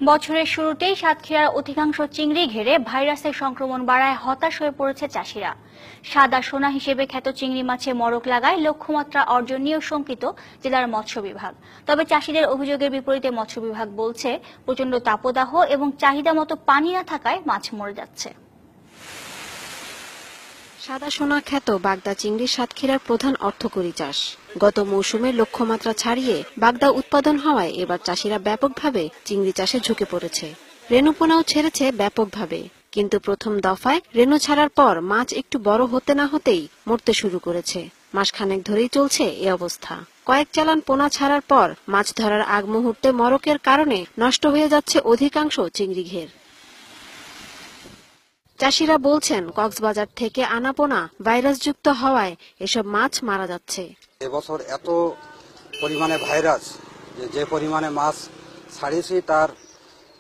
বছরের শুরুতেই সাতক্ষীরার অধিকাংশ চিংড়ি ঘেরে ভাইরাসের সংক্রমণ বাড়ায় হতাশ হয়ে পড়েছে চাষিরা। সাদা সোনা হিসেবে খ্যাত চিংড়ি মাছে মরক লাগায় লক্ষ্যমাত্রা অর্জন নিয়েও শঙ্কিত জেলার মৎস্য বিভাগ। তবে চাষিদের অভিযোগের বিপরীতে মৎস্য বিভাগ বলছে, প্রচণ্ড তাপদাহ এবং চাহিদা মতো পানি না থাকায় মাছ মরে যাচ্ছে। সাদা সোনা খ্যাত বাগদা চিংড়ি সাতক্ষীরার প্রধান অর্থকরী চাষ। গত মৌসুমে লক্ষ্যমাত্রা ছাড়িয়ে বাগদা উৎপাদন হওয়ায় এবার চাষিরা ব্যাপকভাবে চিংড়ি চাষে ঝুঁকে পড়েছে। রেণুপোনাও ছেড়েছে ব্যাপকভাবে, কিন্তু প্রথম দফায় রেণু ছাড়ার পর মাছ একটু বড় হতে না হতেই মরতে শুরু করেছে। মাসখানেক ধরেই চলছে এ অবস্থা। কয়েক চালান পোনা ছাড়ার পর মাছ ধরার আগ মুহূর্তে মরকের কারণে নষ্ট হয়ে যাচ্ছে অধিকাংশ চিংড়ি ঘের। চাষিরা বলছেন, কক্সবাজার থেকে আনা পোনা ভাইরাসযুক্ত হওয়ায় এসব মাছ মারা যাচ্ছে। এবছর এত পরিমাণে ভাইরাস, যে পরিমাণে মাছ ছাড়িয়েছি তার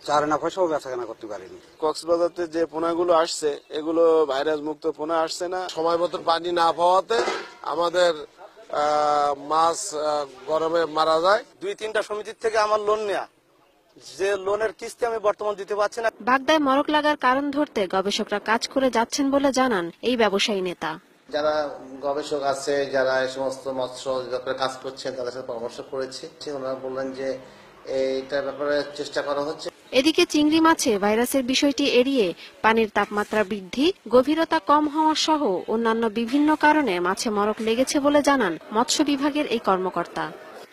4 আনা পয়সাও বেচাকেনা করতে পারিনি। কক্সবাজারে যে পোনাগুলো আসছে এগুলো ভাইরাস মুক্ত পোনা আসছে না। সময় মতো পানি না পাওয়াতে আমাদের মাছ গরমে মারা যায়। 2-3টা সমিতির থেকে আমার লোন নেয়া, যে লোনের কিস্তি আমি বর্তমান দিতে পারছি না। বাগদায় মরক লাগার কারণ ধরতে গবেষকরা কাজ করে যাচ্ছেন বলে জানান এই ব্যবসায়ী নেতা। যারা গবেষক আছে, যারা এই সমস্ত মৎস্য ব্যাপারে কাজ করছেন, তাদের সাথে পরামর্শ করেছি। ওনারা বললেন যে এইটার ব্যাপারে চেষ্টা করা হচ্ছে। এদিকে চিংড়ি মাছে ভাইরাসের বিষয়টি এড়িয়ে পানির তাপমাত্রা বৃদ্ধি, গভীরতা কম হওয়া সহ অন্যান্য বিভিন্ন কারণে মাছে মরক লেগেছে বলে জানান মৎস্য বিভাগের এই কর্মকর্তা।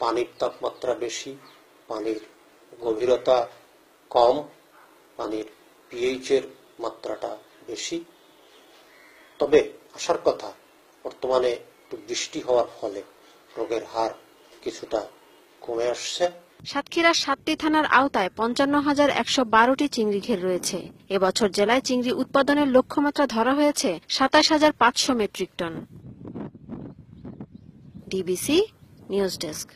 পানির তাপমাত্রা বেশি, পানির গভীরতা কম, পানির পিএইচ এর মাত্রাটা বেশি। তবে আসার কথা, বর্তমানে একটু বৃষ্টি হওয়ার ফলে রোগের হার কিছুটা কমে আসছে। সাতক্ষীরার 7টি থানার আওতায় 55,112টি চিংড়ি ঘের রয়েছে। এবছর জেলায় চিংড়ি উৎপাদনের লক্ষ্যমাত্রা ধরা হয়েছে 27,500 metric ton. DBC news desk.